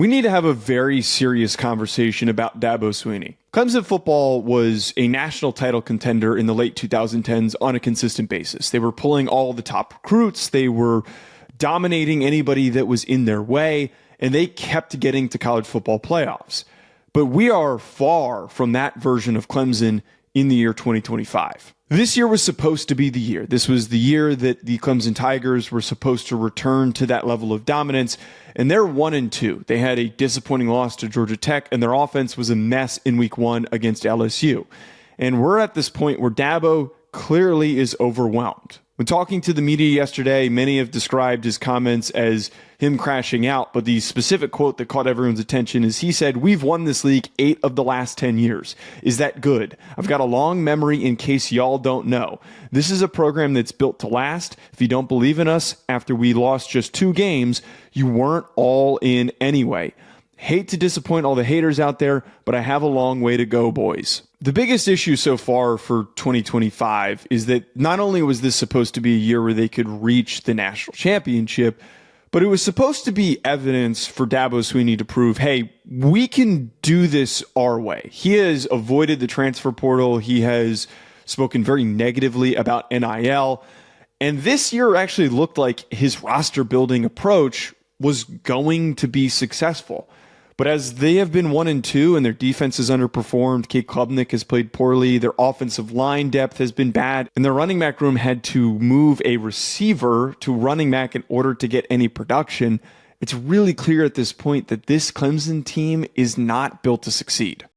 We need to have a very serious conversation about Dabo Swinney. Clemson football was a national title contender in the late 2010s on a consistent basis. They were pulling all the top recruits. They were dominating anybody that was in their way, and they kept getting to college football playoffs. But we are far from that version of Clemson in the year 2025. This year was supposed to be the year. This was the year that the Clemson Tigers were supposed to return to that level of dominance, and they're 1-2. They had a disappointing loss to Georgia Tech, and their offense was a mess in week 1 against LSU. And we're at this point where Dabo clearly is overwhelmed. When talking to the media yesterday, many have described his comments as him crashing out, but the specific quote that caught everyone's attention is he said, "We've won this league 8 of the last 10 years. Is that good? I've got a long memory in case y'all don't know. This is a program that's built to last. If you don't believe in us after we lost just 2 games, you weren't all in anyway. Hate to disappoint all the haters out there, but I have a long way to go, boys." The biggest issue so far for 2025 is that not only was this supposed to be a year where they could reach the national championship, but it was supposed to be evidence for Dabo Swinney to prove, hey, we can do this our way. He has avoided the transfer portal. He has spoken very negatively about NIL. And this year actually looked like his roster building approach was going to be successful. But as they have been 1-2 and their defense has underperformed, Kate Klubnik has played poorly, their offensive line depth has been bad, and their running back room had to move a receiver to running back in order to get any production, it's really clear at this point that this Clemson team is not built to succeed.